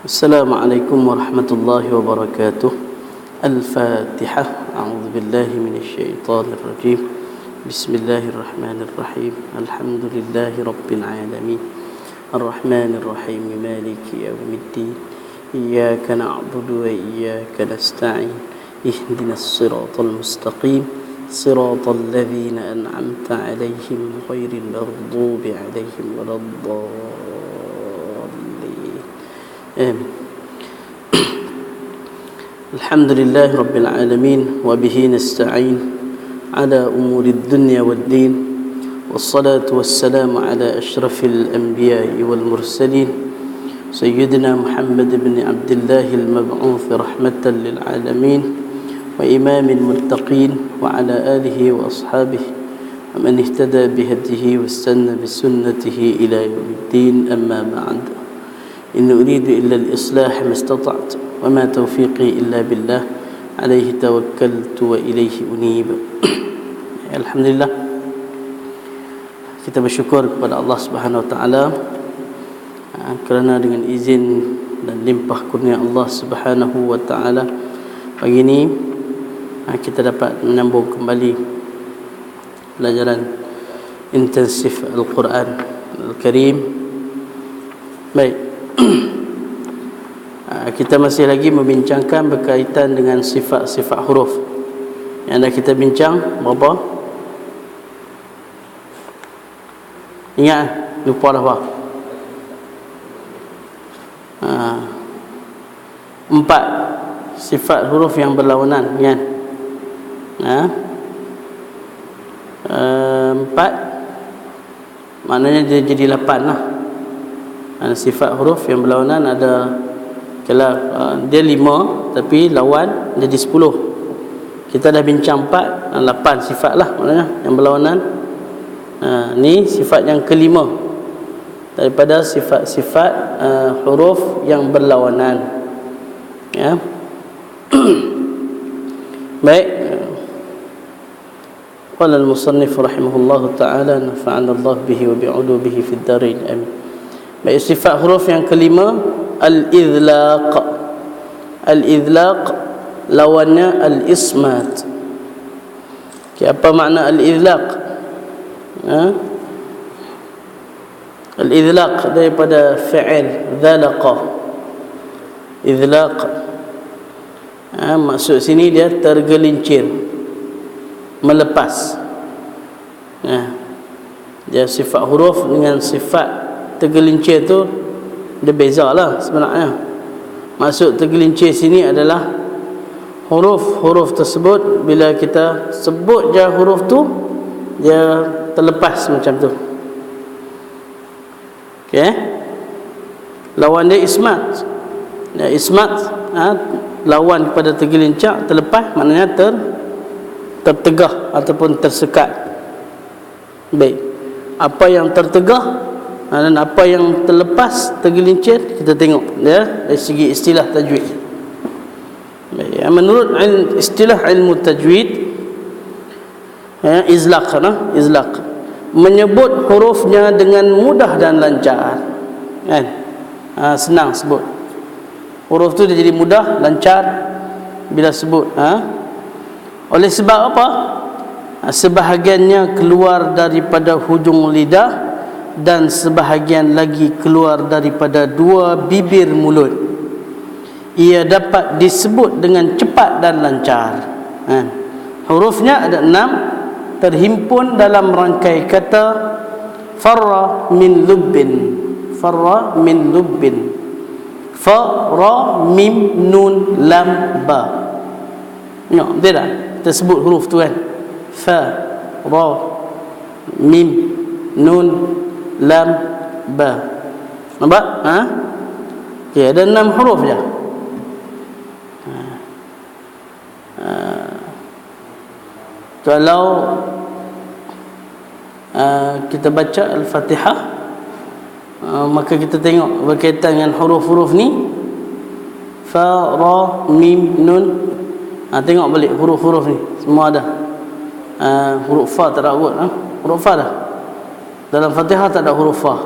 السلام عليكم ورحمة الله وبركاته. الفاتحة. أعوذ بالله من الشيطان الرجيم. بسم الله الرحمن الرحيم. الحمد لله رب العالمين الرحمن الرحيم مالك يوم الدين. إياك نعبد وإياك نستعين. اهدنا الصراط المستقيم صراط الذين أنعمت عليهم غير المغضوب عليهم ولا الضالين. آمين. الحمد لله رب العالمين وبه نستعين على أمور الدنيا والدين، والصلاة والسلام على أشرف الأنبياء والمرسلين سيدنا محمد بن عبد الله المبعوث رحمة للعالمين وإمام المتقين، وعلى آله وأصحابه ومن اهتدى بهديه واستنى بسنته إلى يوم الدين. أما بعد، إن أريد إلا الإصلاح ما استطعت وما توفيقي إلا بالله عليه توكلت وإليه أنيب. Alhamdulillah, kita bersyukur kepada Allah Subhanahu Wa Taala kerana dengan izin dan limpah kurnia Allah Subhanahu Wa Taala, pagi ini kita dapat menyambung kembali pelajaran intensif Al-Quran Al-Karim. Baik, kita masih lagi membincangkan berkaitan dengan sifat-sifat huruf yang dah kita bincang berapa? Ingat? Lupa dah apa? 4 sifat huruf yang berlawanan, ingat? 4 maknanya dia jadi 8 lah. Sifat huruf yang berlawanan ada, kalau dia 5 tapi lawan jadi 10. Kita dah bincang 8 sifat lah maknanya yang berlawanan. Ni sifat yang kelima daripada sifat-sifat huruf yang berlawanan, ya. Baik, qala al-musannif rahimahullahu ta'ala nafa'ana Allah bihi wa bi'ulubihi fid darain, amin. Baik, sifat huruf yang kelima al-idlaq. Al-idlaq lawannya al-ismat. Okay, apa makna al-idlaq? Al-idlaq daripada fi'il dhalaqa. Idlaq, maksud sini dia tergelincir, melepas. Dia sifat huruf dengan sifat tergelincir tu dia bezalah sebenarnya. Maksud tergelincir sini adalah huruf-huruf tersebut bila kita sebut je huruf tu dia terlepas macam tu. Okey. Lawan dia ismat. Ya, ismat lawan kepada tergelincir, terlepas, maknanya tertegah ataupun tersekat. Baik. Apa yang tertegah dan apa yang terlepas, tergelincir, kita tengok ya dari segi istilah tajwid. Baik. Menurut istilah ilmu tajwid, izlaq, menyebut hurufnya dengan mudah dan lancar, kan? Senang sebut huruf tu, dia jadi mudah, lancar bila sebut. Oleh sebab apa? Sebahagiannya keluar daripada hujung lidah dan sebahagian lagi keluar daripada 2 bibir mulut. Ia dapat disebut dengan cepat dan lancar. Hurufnya ada 6, terhimpun dalam rangkai kata farra min lubbin. Farra min lubbin. Fa, ra, mim, nun, lam, ba. Tengok, betul tak? Kita sebut huruf tu kan. Fa, ra, mim, nun, lam, ba. Nampak? Okey, ada 6 huruf je. Kalau kita baca Al-Fatihah, maka kita tengok berkaitan dengan huruf-huruf ni, fa, ra, mim, nun. Tengok balik huruf-huruf ni semua ada. Huruf fa tak ada kot. Huruf fa dah dalam Fatihah tak ada huruf fa.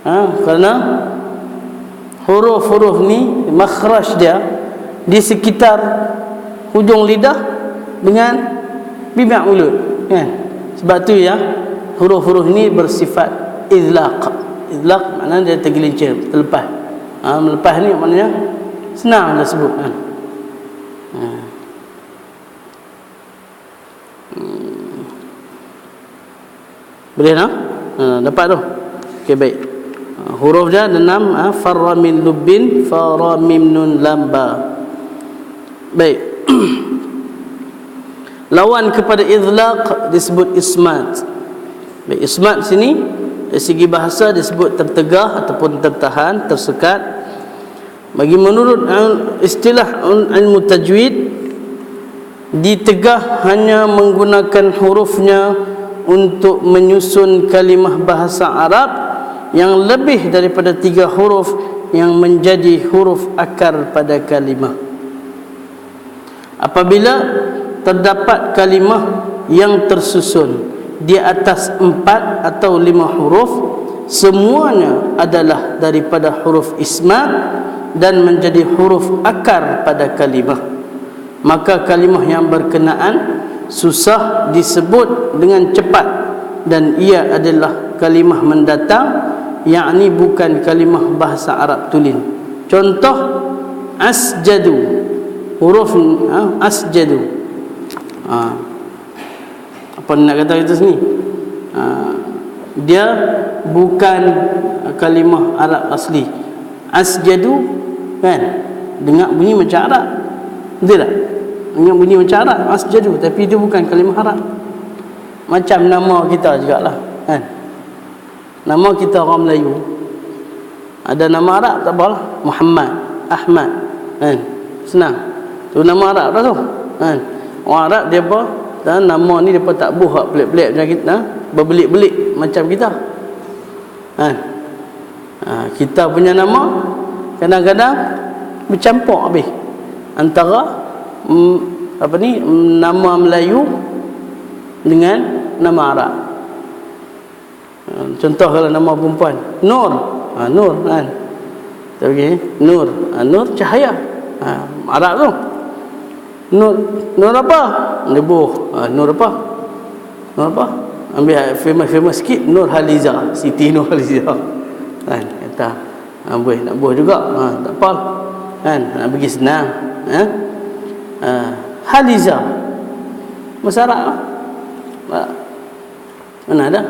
Kerana huruf-huruf ni makhraj dia di sekitar hujung lidah dengan bibir mulut, kan? Sebab tu ya huruf-huruf ni bersifat izlaq. Izlaq maknanya dia tergelincir, terlepas. Melepas ni maknanya senang dia sebut, kan? Boleh tak? Dapat tu. Okey, baik. Huruf dia ada 6, farra min lubbin, fara mim nun lam ba. Baik. Lawan kepada izlaq disebut ismat. Baik, ismat sini dari segi bahasa disebut tertegah ataupun tertahan, tersekat. Bagi menurut istilah ilmu tajwid, ditegah hanya menggunakan hurufnya untuk menyusun kalimah bahasa Arab yang lebih daripada 3 huruf yang menjadi huruf akar pada kalimah. Apabila terdapat kalimah yang tersusun di atas 4 atau 5 huruf, semuanya adalah daripada huruf ismat dan menjadi huruf akar pada kalimah, maka kalimah yang berkenaan susah disebut dengan cepat dan ia adalah kalimah mendatang, yakni bukan kalimah bahasa Arab tulen. Contoh asjadu, huruf asjadu. Apa nak kata kita sini? Dia bukan kalimah Arab asli. Asjadu, kan? Dengar bunyi macam Arab, betul tak? Dengar bunyi macam Arab, asjadu, tapi dia bukan kalimah Arab. Macam nama kita jugalah, kan? Nama kita orang Melayu ada nama Arab tak apalah, Muhammad, Ahmad, kan? Senang. Tu nama Arab dah tu, kan? Orang Arab dia apa? Dan nama ni depa tak buh pelik-pelik macam kita, berbelik-belik macam kita, kan? Kita punya nama kadang-kadang bercampur habis antara nama Melayu dengan nama Arab. Contoh kalau nama perempuan Nur, Nur, kan? Okey, Nur, Nur cahaya, Arab tu. Nur apa? Nebuh. Nur apa? Nur apa? Ambil famous sikit, Nur Haliza, Siti Nur Haliza, kan? Kata boleh nak buh juga, tak apa, kan? Nak bagi senang, Haliza Masyarakat mana ada?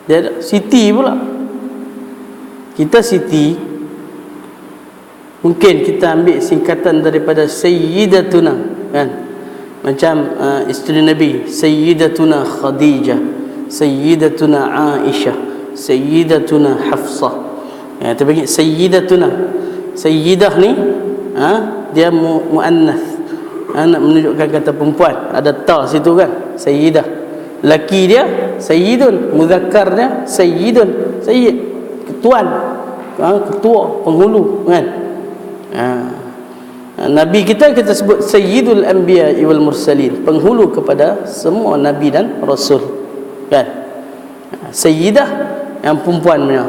Dia ada Siti pula. Kita Siti mungkin kita ambil singkatan daripada Sayyidatuna, kan? Macam isteri Nabi Sayyidatuna Khadijah, Sayyidatuna Aisyah, Sayyidatuna Hafsah. Kita bagi Sayyidatuna. Sayyidah ni dia muannath, nak menunjukkan kata perempuan, ada ta situ, kan? Sayyidah. Laki dia sayyidun, muzakkar dia sayyidun, sayyid, ketuan, ketua, penghulu, kan? Nabi kita sebut sayyidul anbiya wal mursalin, penghulu kepada semua nabi dan rasul, kan? Sayyidah yang perempuan punya,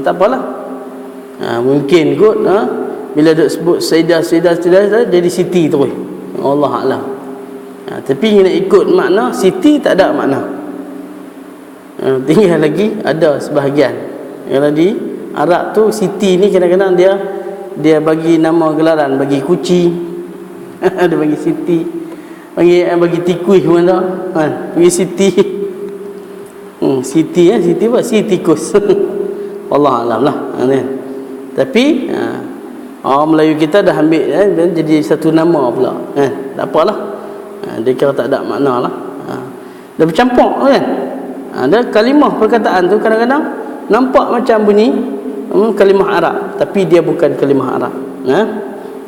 tak apalah. Mungkin kot bila duk sebut sayyidah jadi siti terus, Allah alam. Tapi nak ikut makna siti tak ada makna. Tinggal lagi ada sebahagian. Kalau di Arab tu siti ni kadang-kadang dia bagi nama gelaran, bagi kucing dia bagi siti, bagi tikus pun ada, kan? Bagi siti. Siti siti apa? Si tikus. Allah alam lah, kan? Tapi orang Melayu kita dah ambil dan jadi satu nama pula, kan? Tak apalah. Dia kira tak ada makna lah. Dia bercampur, kan? Ada kalimah perkataan tu kadang-kadang nampak macam bunyi kalimah Arab, tapi dia bukan kalimah Arab,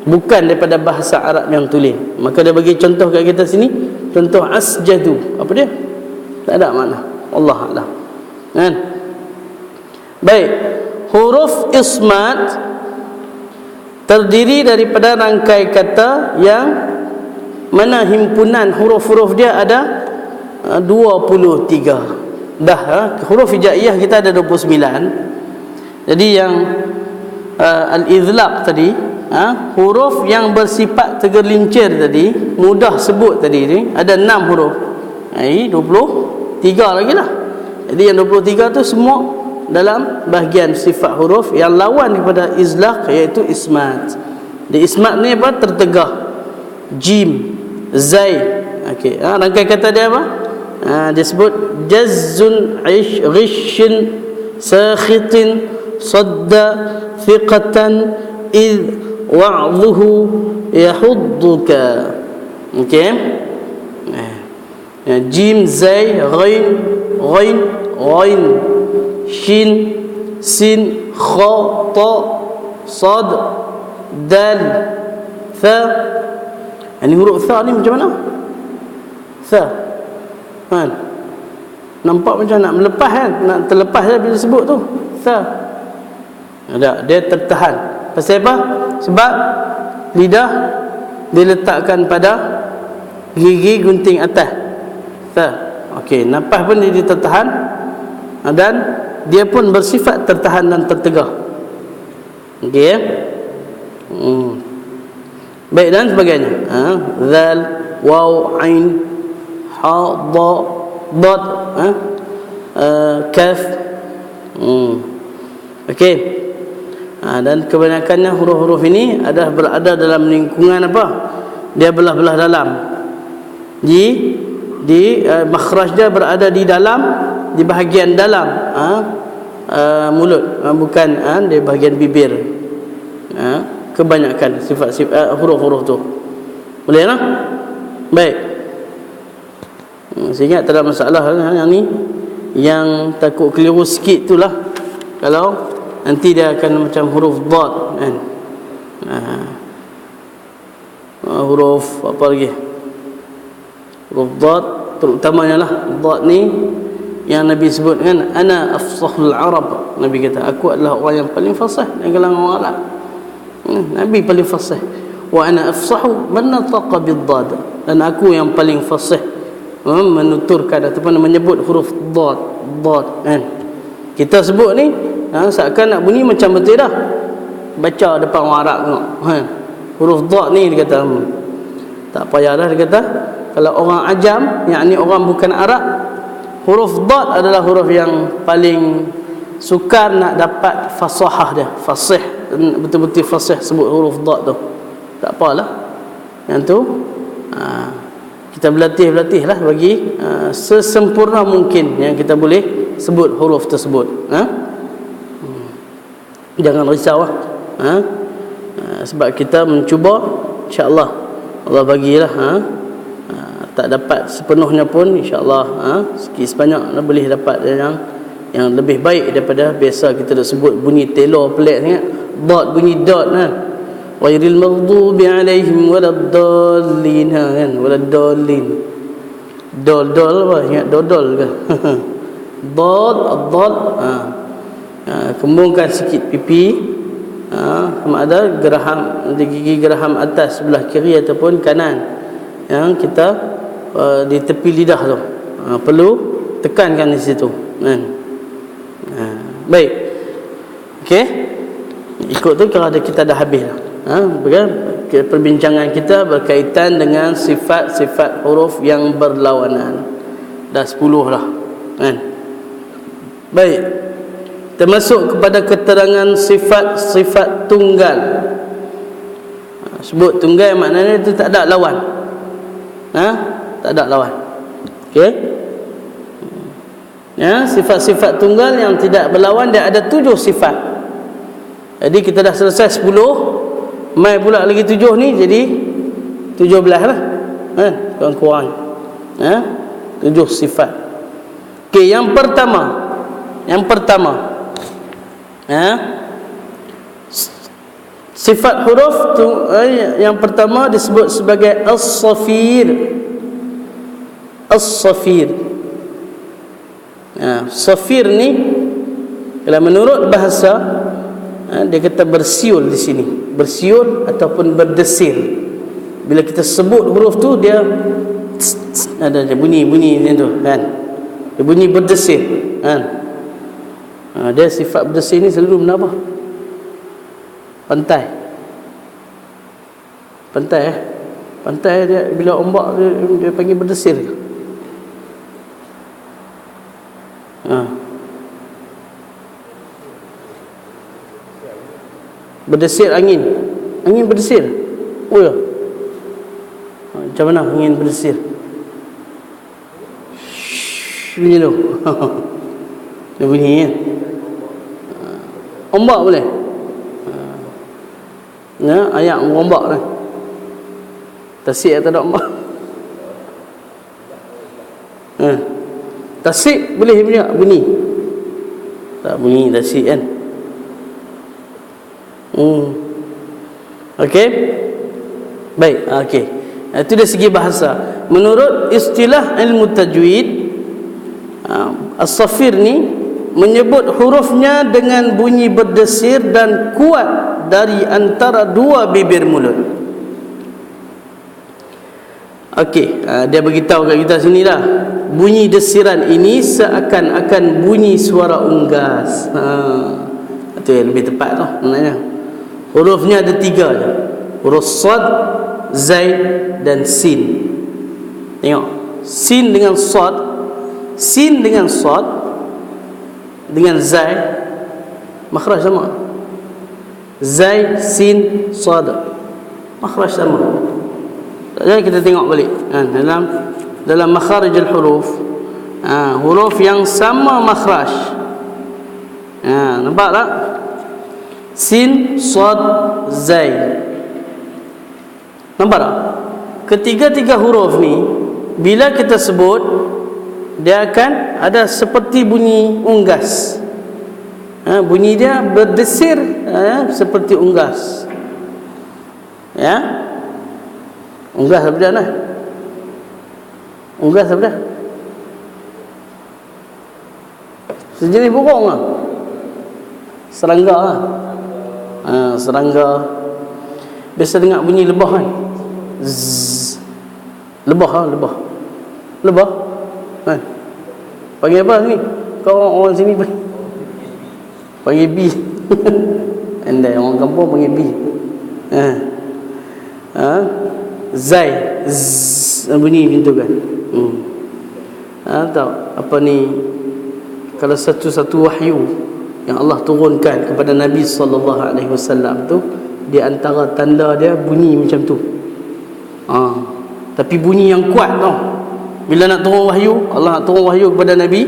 bukan daripada bahasa Arab yang tulen. Maka dia bagi contoh kat kita sini, contoh asjadu, apa dia? Tak ada makna, Allah alam, kan? Baik, huruf ismat terdiri daripada rangkai kata yang mana himpunan huruf-huruf dia ada 23. dah huruf hijaiyah kita ada 29. Jadi yang al-idlaq tadi, huruf yang bersifat tergelincir tadi, mudah sebut tadi ni, ada 6 huruf. Ini 23 lagi lah. Jadi yang 23 tu semua dalam bahagian sifat huruf yang lawan kepada izlaq, iaitu ismat. Di ismat ni apa? Tertegah. Jim, zai. Okey, rangkai kata dia apa? Dia sebut jazzun, ghishin, sakhitin, sadda, thiqatan, id wa'dhuhu yahudduka. Okey. Jim, zai, ghain, shin, sin, kha, ta, sad, dal, tha. Ini huruf tha ni macam mana? Tha. Nampak macam nak melepas kan? Nak terlepas dia bila sebut tu. Tha. Ada, dia tertahan. Pasal apa? Sebab lidah diletakkan pada gigi gunting atas. Tha. Okey, nafas pun dia tertahan dan dia pun bersifat tertahan dan tertegah. Okey ya? Baik, dan sebagainya. Zal, waw, ain, ha, dha, dad, kaf. Okey. Dan kebanyakannya huruf-huruf ini adalah berada dalam lingkungan apa? Dia belah-belah dalam. Di makhraj dia berada di dalam, di bahagian dalam mulut, bukan di bahagian bibir. Kebanyakan sifat-sifat huruf-huruf tu. Boleh tak? Baik. Saya ingat tak ada masalah yang ni. Yang takut keliru sikit itulah kalau nanti dia akan macam huruf dad kan. Huruf apa lagi? Huruf dad terutamanya lah. Dad ni yang Nabi sebut kan, ana afsahul arab. Nabi kata aku adalah orang yang paling fasih dalam kalangan orang Arab. Nabi paling fasih. Wa ana afsahu man nataqa bid-dad. Dan aku yang paling fasih menuturkan ataupun menyebut huruf dad kan. Kita sebut ni seakan nak bunyi macam betul dah. Baca depan orang Arab tengok. Huruf dad ni dia kata tak payah dah, dia kata kalau orang ajam, yakni orang bukan Arab, huruf dad adalah huruf yang paling sukar nak dapat fasahah dia, fasih, betul-betul fasih sebut huruf dad tu. Tak apalah. Yang tu kita berlatih lah bagi sesempurna mungkin yang kita boleh sebut huruf tersebut. Jangan risau lah. Sebab kita mencuba, insya-Allah Allah bagilah. Tak dapat sepenuhnya pun, insya-Allah sikit sebanyak boleh dapat yang lebih baik daripada biasa kita dah sebut bunyi telo pelik sangat. Dot bunyi dot kan. Ghairil maghdubi alaihim waladdallin kan, waladdallin. Dol apa? Ingat dodol ke? Dad, ad-dal. Kembungkan sikit pipi. Sama ada geraham, di gigi geraham atas sebelah kiri ataupun kanan yang kita di tepi lidah tu. Perlu tekankan di situ kan. Baik. Okey. Ikut tu kalau kita dah habis dah. Perbincangan kita berkaitan dengan sifat-sifat huruf yang berlawanan. Dah 10 lah kan. Baik. Termasuk kepada keterangan sifat-sifat tunggal. Sebut tunggal maknanya itu tak ada lawan. Tak ada lawan. Okey. Sifat-sifat tunggal yang tidak berlawan dia ada 7 sifat. Jadi kita dah selesai 10, mai pula lagi 7 ni jadi 17 lah. Kurang-kurang. 7 sifat. Okey, yang pertama. Sifat huruf tu yang pertama disebut sebagai as-safir. As-safir. Safir ni kalau menurut bahasa dia kata bersiul di sini, bersiul ataupun berdesir. Bila kita sebut huruf tu dia ada bunyi macam tu kan. Dia bunyi berdesir kan. Dia sifat berdesir ni selalu menambah pantai pantai dia bila ombak dia panggil berdesir. Berdesir angin berdesir. Oh ya, macam mana angin berdesir? Bunyi tu. Dia bunyi ya. Ombak boleh. Ayat ombak ni. Tasik atau tak ombak? Tasik boleh punya bunyi. Tak bunyi tasik kan. Okey. Baik, okey. Itu dari segi bahasa. Menurut istilah ilmu tajwid, as-safir ni menyebut hurufnya dengan bunyi berdesir dan kuat dari antara dua bibir mulut. Okey, dia beritahu kat kita sini dah. Bunyi desiran ini seakan-akan bunyi suara unggas. Itu yang lebih tepat tu maknanya. Hurufnya ada 3 je. Huruf sad, zai dan sin. Tengok, sin dengan sad, sin dengan sad dengan zai makhraj sama. Zai, sin, sad makhraj sama. Jadi kita tengok balik dalam makharijul huruf, huruf yang sama makhraj. Nampak tak? Sin, sad, zai. Nampak tak? Ketiga-tiga huruf ni bila kita sebut, dia akan ada seperti bunyi unggas. Bunyi dia berdesir seperti unggas. Ya. Unggas apa dia nah? Unggas apa dia? Sejenis burung lah. Serangga lah. Serangga. Biasa dengar bunyi lebah kan? Zzz. Lebah lah, lebah. Lebah. Panggil apa ni? Kau orang sini panggil bee. Andai orang kampung panggil bee. Zai, zzz, bunyi macam tu kan. Tahu apa ni, kalau satu-satu wahyu yang Allah turunkan kepada Nabi SAW tu, di antara tanda dia bunyi macam tu. Tapi bunyi yang kuat tau. Bila nak turun wahyu, Allah nak turun wahyu kepada Nabi,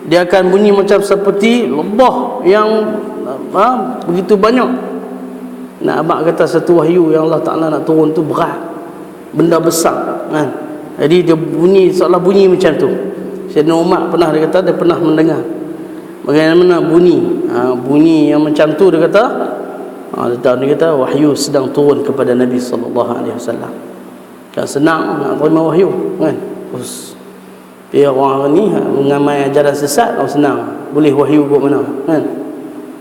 dia akan bunyi macam seperti lebah yang begitu banyak. Nak abang kata satu wahyu yang Allah Ta'ala nak turun tu berat, benda besar kan. Jadi dia bunyi seolah bunyi macam tu. Sayyidina Umar pernah, dia kata dia pernah mendengar bagaimana bunyi bunyi yang macam tu. Dia kata dia kata wahyu sedang turun kepada Nabi SAW. Tak senang nak terima wahyu kan. Dia orang ni mengamai ajaran sesat, senang boleh wahyu kat mana kan.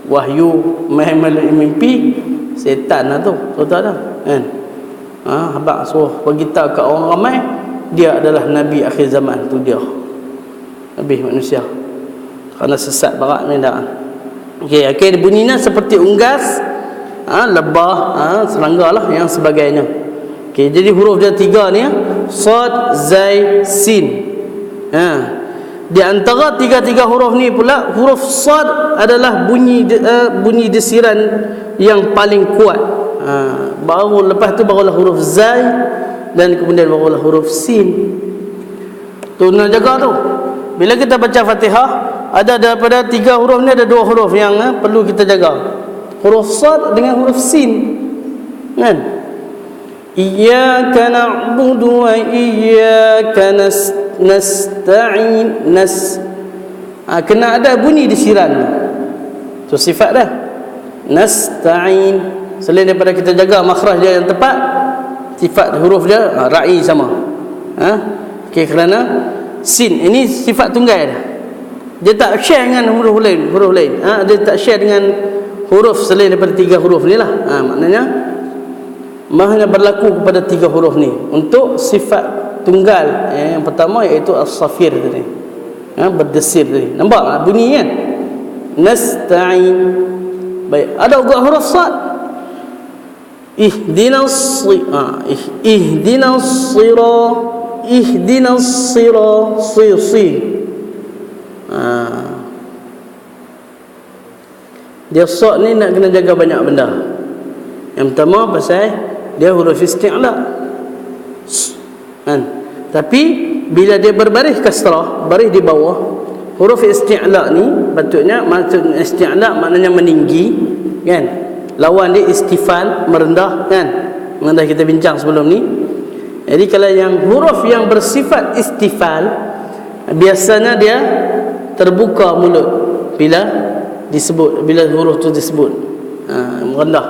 Wahyu melalui mimpi setan lah tu, tahu dah kan. Habaq suruh bagi tahu kat orang ramai dia adalah nabi akhir zaman tu, dia nabi manusia, kerana sesat barat ni dah. Okey, bunyinya seperti unggas, lebah, serangga lah yang sebagainya. Okey, jadi huruf dia 3 ni, sad, zai, sin. Di antara 3 huruf ni pula, huruf sad adalah bunyi desiran yang paling kuat. Baru lepas tu barulah huruf zai, dan kemudian barulah huruf sin. Tu nak jaga tu. Bila kita baca Fatihah, ada daripada 3 huruf ni ada 2 huruf yang perlu kita jaga. Huruf sad dengan huruf sin. Kan? Iyyaka na'budu wa iyyaka nasta'in. Kena ada bunyi desiran. Tu sifat dah. Nasta'in. Selain daripada kita jaga makhraj dia yang tepat, sifat huruf dia ra'i sama. Okey, kerana sin ini sifat tunggal dah. Dia tak share dengan huruf lain. Dia tak share dengan huruf selain daripada 3 huruf ni lah. Maknanya hanya berlaku kepada 3 huruf ni untuk sifat tunggal yang pertama, iaitu as-safir tadi. berdesir tadi. Nampak bunyi kan? Nasta'in. Baik, ada juga huruf sad. Ihdinas sira si. Dia sad ni nak kena jaga banyak benda. Yang pertama pasal dia huruf isti'la. Kan? Tapi bila dia berbaris kasrah, baris di bawah, huruf isti'la ni patutnya, maksud isti'la maknanya meninggi, kan? Lawan dia istifal, merendah, kan? Merendah kita bincang sebelum ni. Jadi kalau yang huruf yang bersifat istifal, biasanya dia terbuka mulut bila disebut, bila huruf tu disebut, merendah.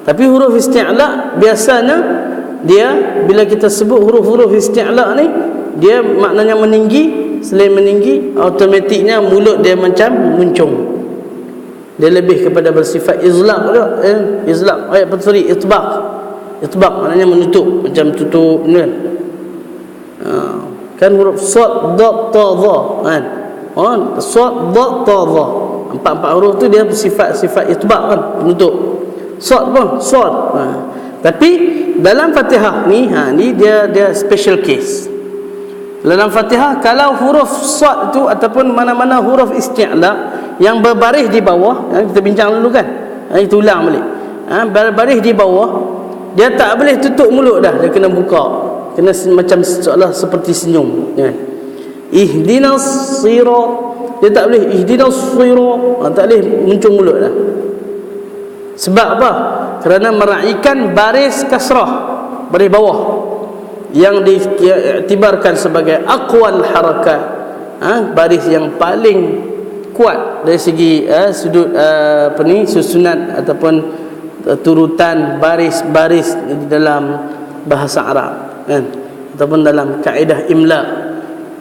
Tapi huruf isti'la biasanya dia bila kita sebut huruf-huruf isti'la ni, dia maknanya meninggi. Selain meninggi, automatiknya mulut dia macam muncung. Dia lebih kepada bersifat izlaq tu, izlaq, itbaq. Itbaq maknanya menutup, macam tutup kan. Kan huruf sad, dad, ta, dha, kan? Sad, dad, ta, dha. Empat huruf tu dia bersifat itbaq kan, penutup. Sad pun, sad. Tapi dalam Fatihah ni, ni dia special case. Dalam Fatihah, kalau huruf sad tu ataupun mana-mana huruf isti'la yang berbaris di bawah, kita bincang dulu kan, kita ulang balik. Berbaris di bawah, dia tak boleh tutup mulut dah, dia kena buka, kena macam seolah seperti senyum, kan? Ihdinas sira, dia tak boleh ihdinas sira, tak boleh muncung mulut dah. Sebab apa? Kerana meraihkan baris kasrah, baris bawah, yang diiktibarkan sebagai aqwal harakat, baris yang paling kuat dari segi sudut susunan ataupun turutan baris-baris di dalam bahasa Arab, kan? Ataupun dalam kaedah imla,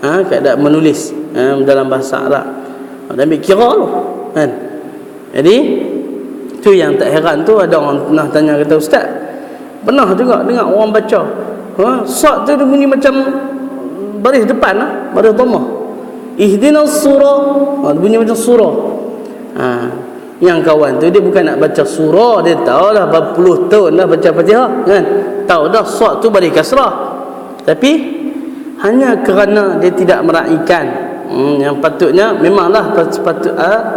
kaedah menulis dalam bahasa Arab, dan ambil kira tu, kan? Jadi tu yang tak heran tu, ada orang pernah tanya kata, ustaz, pernah juga dengar orang baca sad tu dia bunyi macam baris depan, baris dhamma. Ihdinas surah, bunyi macam surah. Yang kawan tu dia bukan nak baca surah, dia tahu lah berpuluh tahun dah baca Fatihah, kan? Tahu dah sad tu baris kasrah. Tapi hanya kerana dia tidak meraihkan, yang patutnya memanglah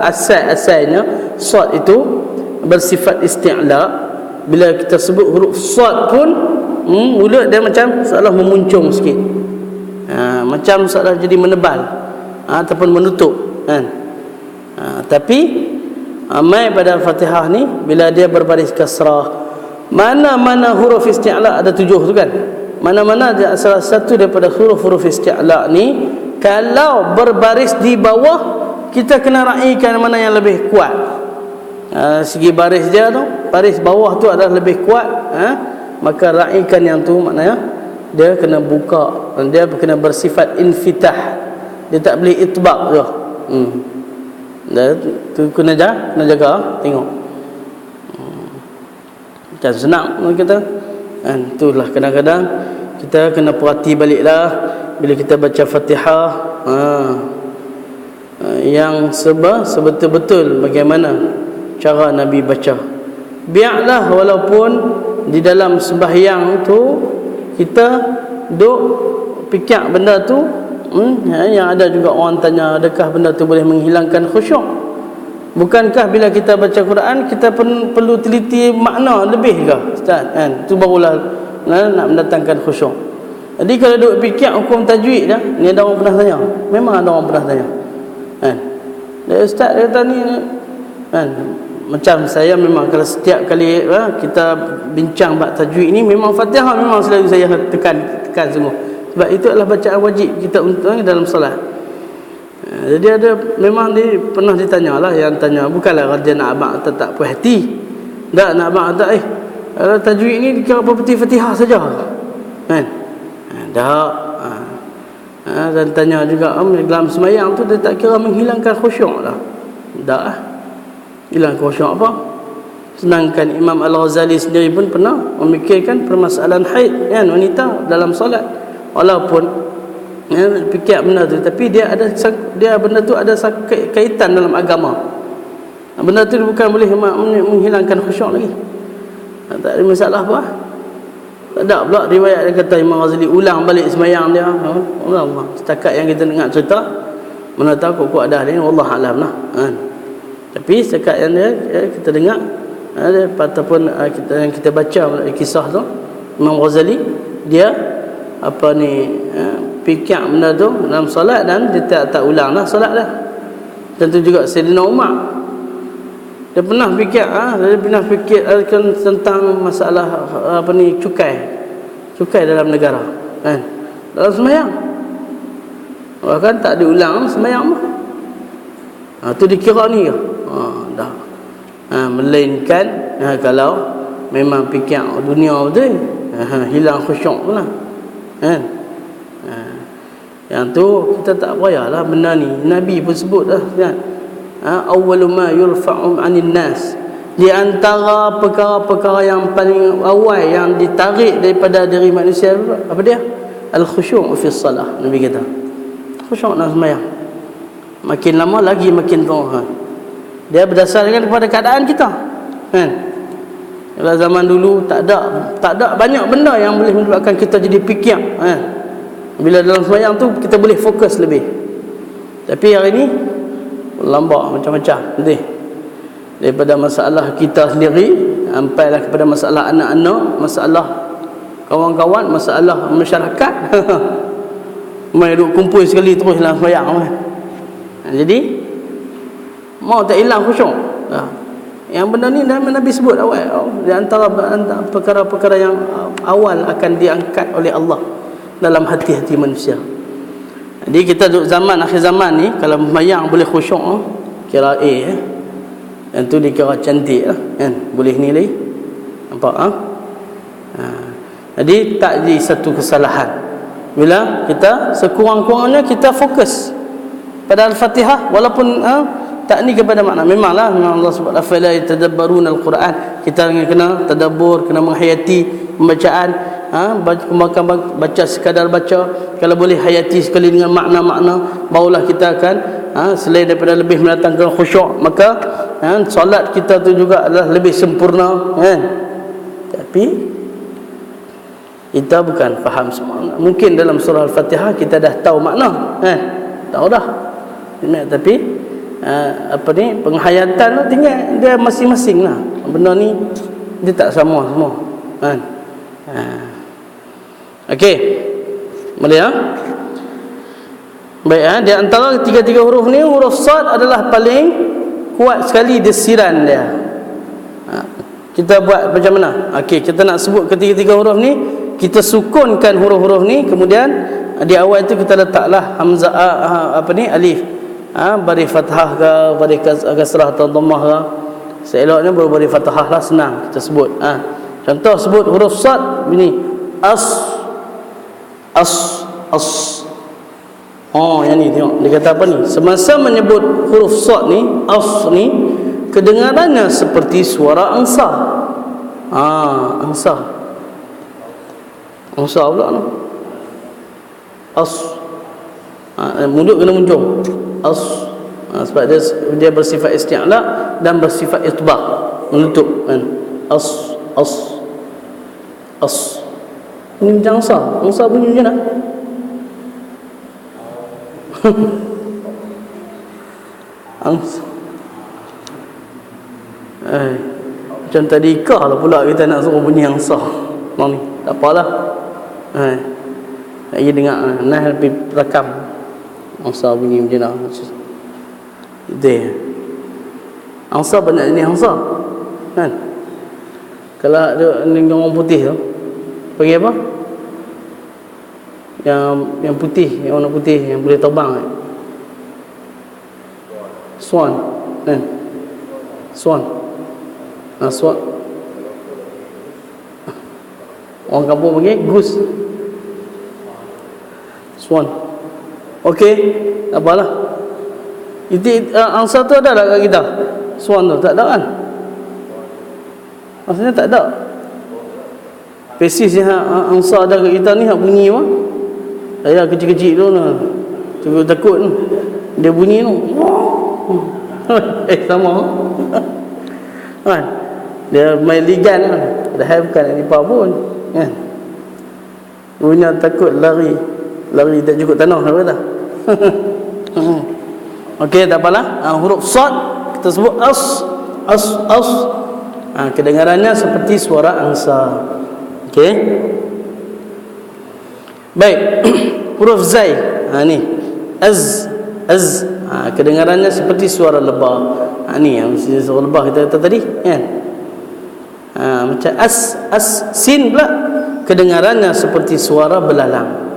asal-asalnya sad itu bersifat isti'la. Bila kita sebut huruf sad pun, mulut dia macam seolah memuncung sikit, macam seolah jadi menebal, ataupun menutup, kan? Tapi mai pada Fatihah ni, bila dia berbaris kasrah, mana-mana huruf isti'la, ada 7 tu kan, mana-mana dia salah satu daripada huruf-huruf isti'la ni, kalau berbaris di bawah, kita kena raikan mana yang lebih kuat. Segi baris dia tu, baris bawah tu adalah lebih kuat, maka raikan yang tu maknanya dia kena buka, dia kena bersifat infitah, dia tak boleh itbaq je. Tu kena jaga, tengok. Macam senang kita, kan? Itulah kadang-kadang kita kena perhati baliklah bila kita baca Fatihah, yang sebetul-betul bagaimana cara Nabi baca. Biarlah walaupun di dalam sembahyang tu kita duk fikir benda tu, yang ada juga orang tanya, adakah benda tu boleh menghilangkan khusyuk? Bukankah bila kita baca Quran kita perlu teliti makna lebih ke, ustaz? Kan? Tu barulah nak mendatangkan khusyuk. Jadi kalau duk fikir hukum tajwid dah, ni ada orang pernah tanya. Memang ada orang pernah tanya. Kan? Dia ustaz dia kata ni, kan? Macam saya memang kalau setiap kali kita bincang bab tajwid ni, memang Fatihah memang selalu saya tekan semua. Sebab itu adalah bacaan wajib kita untuk dalam solat. Jadi ada memang dia pernah ditanya lah, yang tanya bukanlah dia nak abang tak puas hati. Tak nak abang tak tajwid ni dikira seperti Fatihah saja. Kan? Tak. Dan tanya juga dalam sembahyang tu dia tak kira menghilangkan khusyuk lah. Tak lah. Hilang khusyuk apa? Sedangkan Imam Al-Ghazali sendiri pun pernah memikirkan permasalahan haid, kan, wanita dalam solat. Walaupun fikir benda tu, tapi dia benda tu ada kaitan dalam agama. Benda tu bukan boleh menghilangkan khusyuk lagi. Tak ada masalah apa. Tak ada pula riwayat yang kata Imam Ghazali ulang balik sembahyang dia. Allah, setakat yang kita dengar cerita, mana tahu kok ada ni, wallah alam lah. Tapi setakat yang kita dengar ataupun yang kita baca kisah tu, Imam Ghazali dia fikir benda tu dalam solat, dan dia tak ulang lah solat dah. Tentu juga Sayyidina Umar dia pernah fikir tentang masalah cukai dalam negara, kan, dalam sembahyang. Bahkan tak diulang sembahyang pun. Tu dikira ni ke? Dah. Melainkan kalau memang fikir dunia betul, hilang khusyuk pula. Kan? Yang tu kita tak payahlah benda ni. Nabi pun sebut dah, kan? Awwalu ma yurfa'u 'anil nas, di antara perkara-perkara yang paling awal yang ditarik daripada diri manusia, apa dia? Al-khusyuk fi shalah. Nabi kata khusyuk dalam sembahyang. Makin lama lagi makin terang. Dia berdasarkan kepada keadaan kita, kan? Kalau zaman dulu tak ada banyak benda yang boleh menyebabkan kita jadi fikir, kan? Bila dalam sembahyang tu kita boleh fokus lebih. Tapi hari ni lambat macam-macam nanti. Daripada masalah kita sendiri sampailah kepada masalah anak-anak, masalah kawan-kawan, masalah masyarakat. Mai duk kumpul sekali terus dalam sembahyang. Jadi mau tak hilang khusyuk. Yang benda ni Nabi sebut awal, di antara perkara-perkara yang awal akan diangkat oleh Allah dalam hati-hati manusia. Jadi kita duduk akhir zaman ni, kalau sembahyang boleh khusyuk, kira yang tu dikira cantik lah, kan? Boleh ni lagi, nampak? Jadi tak jadi satu kesalahan bila kita sekurang-kurangnya kita fokus pada Al-Fatihah, walaupun tak ni kepada makna. Memang Allah sebut afala yatadabbaruna al-Quran, kita kena tadabbur, kena menghayati pembacaan. Baca sekadar baca, kalau boleh hayati sekali dengan makna-makna, barulah kita akan selain daripada lebih mendatangkan khusyuk, maka solat kita tu juga adalah lebih sempurna, kan? Tapi kita bukan faham semua. Mungkin dalam surah Al-Fatihah kita dah tahu makna, kan? Tahu dah. Tapi penghayatan tu tinggal dia masing-masing lah. Benda ni dia tak sama semua, kan? Okey. Boleh Baik, di antara tiga-tiga huruf ni, huruf sad adalah paling kuat sekali desiran dia. Kita buat macam mana? Okey, kita nak sebut ketiga-tiga huruf ni, kita sukunkan huruf-huruf ni, kemudian di awal itu kita letaklah hamzah alif. Bari fathah ke, bari kasrah atau dhammah ke. Seeloknya baru bari fathah lah, senang kita sebut. Contoh sebut huruf sad ini, as. Yang ni tengok dia kata apa ni, semasa menyebut huruf sad ni, as ni, kedengarannya seperti suara angsa. Angsa pula no? As. Mulut kena muncung. As. Sebab dia bersifat isti'la dan bersifat itbaq, menutup, kan? As. Bunyi macam angsa bunyi macam mana? Angsa. Macam tadi ikah lah pula kita nak suruh bunyi angsa. Ni tak apalah. Lagi dengar lebih rakam angsa bunyi macam mana. Dia angsa banyak ni angsa, kan? Kalau ada orang putih tu panggil apa? Yang putih, yang warna putih, yang boleh terbang, swan, kan? Swan. Swan. Orang kampung panggil goose. Swan. Okey, tak apalah. Itu angsa tu ada tak kat kita? Swan tu tak ada, kan? Maksudnya tak ada. Spesies yang angsa ada kat kita ni hak bunyi apa? Ayah kecil-kecil tu nah. Takut tu. Dia bunyi tu. Sama. Kan? Dia main ligan kan. Dah bukan nak nipah pun. Kan? Punya takut lari tak cukup tanah apa dah. Okey, tak apalah. Huruf sad kita sebut as. Kedengarannya seperti suara angsa. Okey. Baik. Huruf zai. Ni az. Kedengarannya seperti suara lebah. Ni yang suara lebah kita kata tadi, kan? Macam as sin pula kedengarannya seperti suara belalang.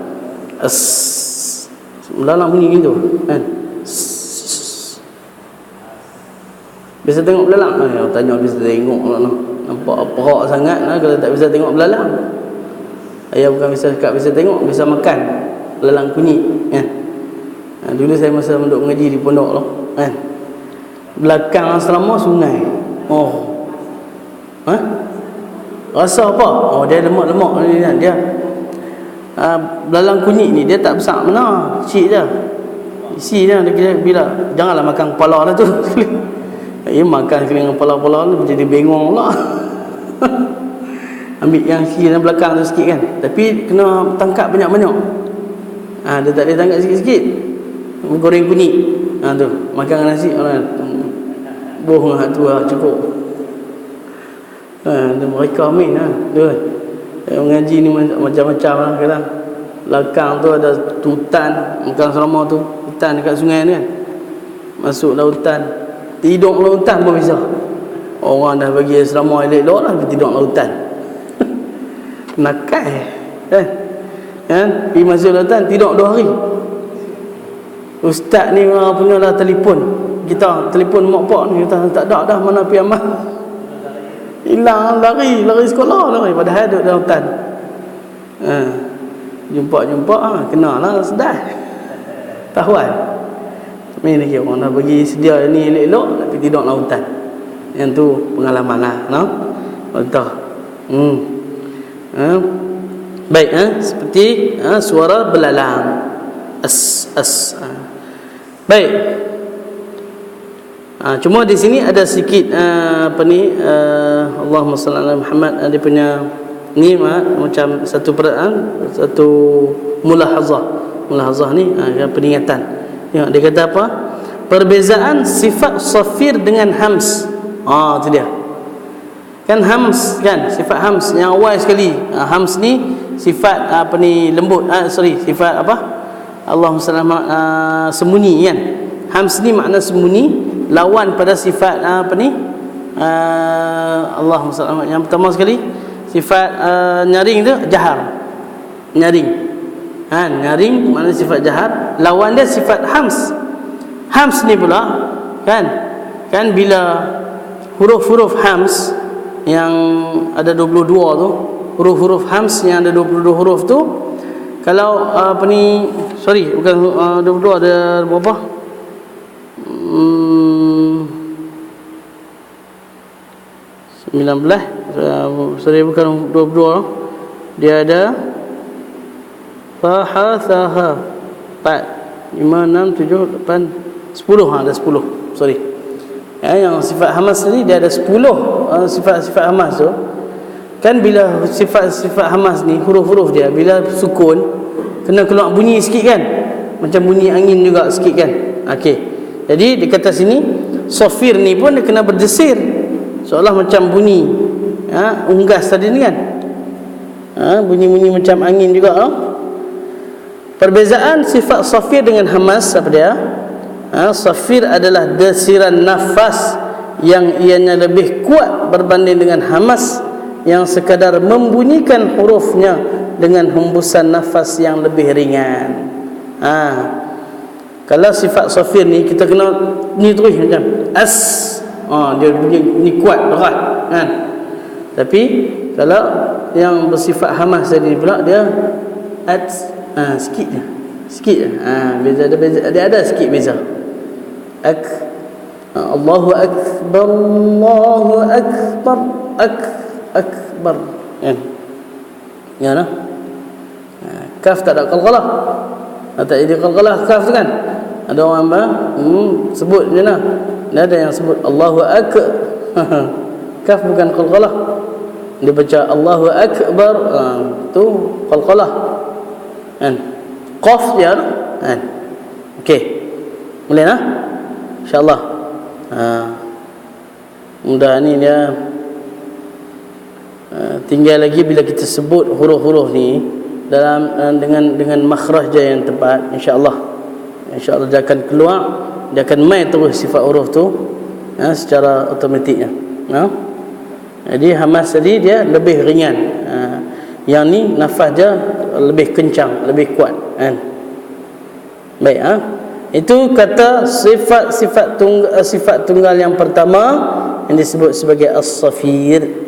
Belalang bunyi gitu, kan? Bisa tengok belalang? Tanya bisa tengok lah. Nampak perak sangat lah kalau tak bisa tengok belalang. Ayah bukan bisa cakap bisa tengok, bisa makan belalang kunyit, kan? Dulu saya masa duduk mengaji di pondok lah, kan? Belakang asrama sungai. Rasa apa? Dia lemak-lemak ni kan. Dia belalang kunyit ni dia tak besar mana, kecil je. Isi dia kira bila janganlah makan kepala dah tu. Makan sekali dengan kepala-kepala tu jadi bengong pula. Ambil yang kiri dan belakang tu sikit kan. Tapi kena tangkap banyak-banyak. Dia tak boleh tangkap sikit-sikit. Goreng kunyit. Tu makan nasi orang. Boh tu cukup. Mereka main tu. Mengaji ni macam-macam lah kadang. Belakang tu ada hutan, bukan selama tu hutan dekat sungai ni kan. Masuk dalam hutan, tidur dalam hutan pun bisa. Orang dah bagi asrama elok-elok lah, tidur dalam hutan. Nakal kan? Pergi masuk dalam hutan, tidur 2 hari. Ustaz ni punya lah telefon kita, telefon mak pak ni, kita tak ada dah mana pergi amal. Hilang, lari sekolah, lari padahal duduk dalam hutan. Jumpa kena lah sedar. Tahuan. Ni lagi orang dah bagi sedia ni elok-elok tapi tidur dalam hutan. Yang tu pengalaman lah, no? Contoh. Baik, seperti suara belalang. As. Baik. Cuma di sini ada sedikit Allahumma salli ala Muhammad, dia punya ni macam satu mulahazah ni peningatan. Tengok dia kata apa? Perbezaan sifat safir dengan hams. Itu dia. Kan hams kan, sifat hams yang awal sekali. Hams ni sifat lembut. Sifat apa? Allahumma salli sembunyi kan. Hams ni makna sembunyi, lawan pada sifat Allahumma salli. Yang pertama sekali sifat nyaring tu jahar. Nyaring. Nyaring makna sifat jahar, lawan dia sifat hams. Hams ni pula kan bila huruf-huruf hams yang ada 22 tu, huruf-huruf hams yang ada 22 huruf tu, kalau bukan 22, ada berapa? 19, bukan 22. Dia ada fahathaha 4, 5, 6, 7, 8, 10. Ada 10. Yang sifat hamas tadi dia ada 10 sifat-sifat hamas tu. Kan bila sifat-sifat hamas ni, huruf-huruf dia bila sukun kena keluar bunyi sikit kan, macam bunyi angin juga sikit kan. Okey, jadi di kata sini safir ni pun dia kena berdesir, seolah macam bunyi unggas tadi ni kan. Bunyi-bunyi macam angin juga. Perbezaan sifat safir dengan hamas apa dia? Safir adalah desiran nafas yang ianya lebih kuat berbanding dengan hamas yang sekadar membunyikan hurufnya dengan hembusan nafas yang lebih ringan. Kalau sifat safir ni kita kena ni terus macam as. Dia bunyi ni kuat berat kan. Tapi kalau yang bersifat hamas tadi pula dia sikit je. Beza ada sikit beza. Allahu akbar, Allahu akbar, akbar. Ya nah. Kaf tak ada qalqalah. Tak jadi qalqalah kaf tu kan. Ada orang sebut je lah. Ada yang sebut Allahu Akbar. Kaf bukan qalqalah. Dia baca Allahu Akbar, tu qalqalah. Kan? Qaf dia kan. Okey. Boleh lah? Insya-Allah. Mudah ni dia tinggal lagi bila kita sebut huruf-huruf ni dalam dengan makhraj dia yang tepat, insya-Allah dia akan keluar, dia akan main terus sifat huruf tu secara automatiknya. Jadi hamas tadi dia lebih ringan, yang ni nafas dia lebih kencang, lebih kuat kan. Baik, itu kata sifat tunggal yang pertama yang disebut sebagai as-safir.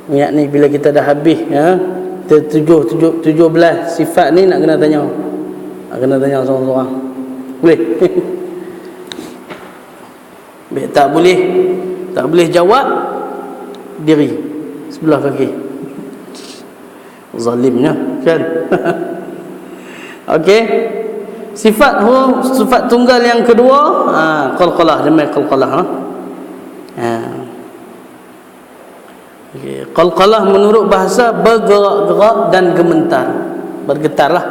Ingat ni bila kita dah habis 17 sifat ni nak kena tanya. Kena tanya seorang-seorang. Boleh? Baik, tak boleh jawab, diri sebelah kaki. Zalimnya kan. Okey. Sifat tunggal yang kedua, qalqalah, demi qalqalah. Okay. Qalqalah menurut bahasa bergerak-gerak dan bergetarlah.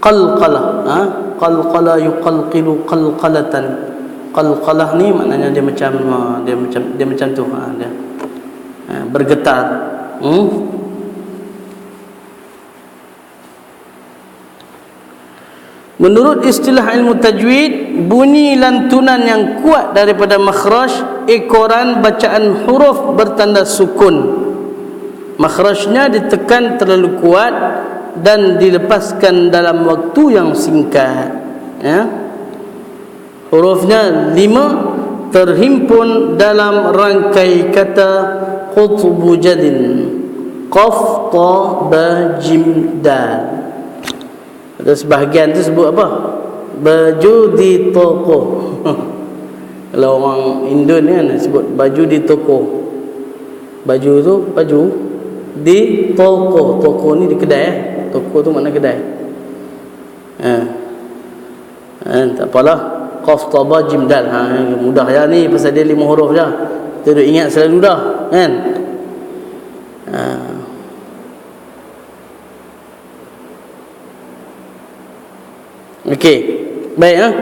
Qalqalah, qalqala yuqalqilu qalqalatan. Qalqalah ni maknanya dia macam tu, dia bergetar. Menurut istilah ilmu tajwid, bunyi lantunan yang kuat daripada makhraj ekoran bacaan huruf bertanda sukun. Makhrajnya ditekan terlalu kuat dan dilepaskan dalam waktu yang singkat. Hurufnya 5 terhimpun dalam rangkai kata qutbu jadin. Qaf, ta, ba, jim, dal. Ada sebahagian tu sebut apa? Baju di toko. Kalau orang Indon ni kan sebut baju di toko. Baju tu baju di toko. Toko ni di kedai. Toko tu makna kedai. Tak apalah. Qaf, ta, ba, jim, dal. Mudah je ni pasal dia 5 huruf je. Kita duk ingat selalu dah kan. Okey. Baik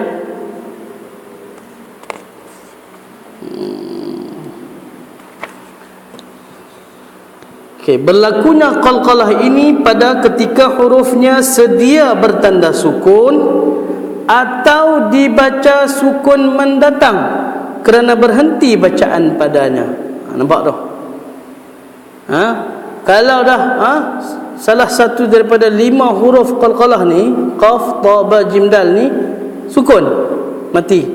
Okey, berlakunya qalqalah ini pada ketika hurufnya sedia bertanda sukun atau dibaca sukun mendatang kerana berhenti bacaan padanya. Nampak tu? Kalau dah salah satu daripada 5 huruf qalqalah ni, qaf, ta, ba, jim, dal ni sukun, mati.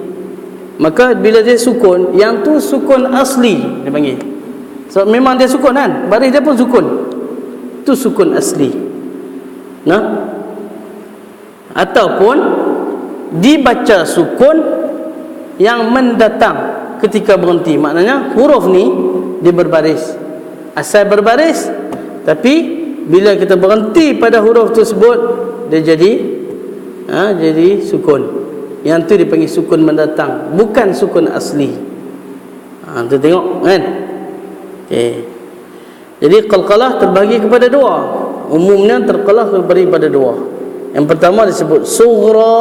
Maka bila dia sukun, yang tu sukun asli dia panggil. So memang dia sukun kan, baris dia pun sukun. Tu sukun asli. Ataupun dibaca sukun yang mendatang ketika berhenti. Maknanya huruf ni dia berbaris. Asal berbaris, tapi bila kita berhenti pada huruf tersebut, dia jadi sukun. Yang tu dipanggil sukun mendatang, bukan sukun asli. Tu tengok kan. Okay. Jadi qalqalah terbagi kepada 2. Umumnya qalqalah terbagi kepada 2. Yang pertama disebut sughra,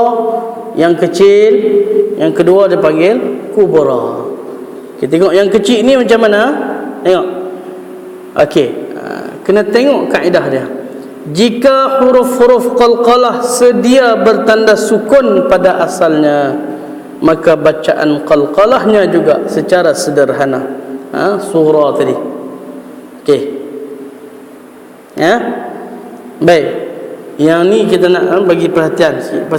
yang kecil. Yang kedua dipanggil kubra. Kita tengok yang kecil ni macam mana. Tengok. Okey. Kena tengok kaedah dia. Jika huruf-huruf qalqalah sedia bertanda sukun pada asalnya, maka bacaan qalqalahnya juga secara sederhana. Surah tadi. Okey. Baik. Yang ni kita nak bagi perhatian.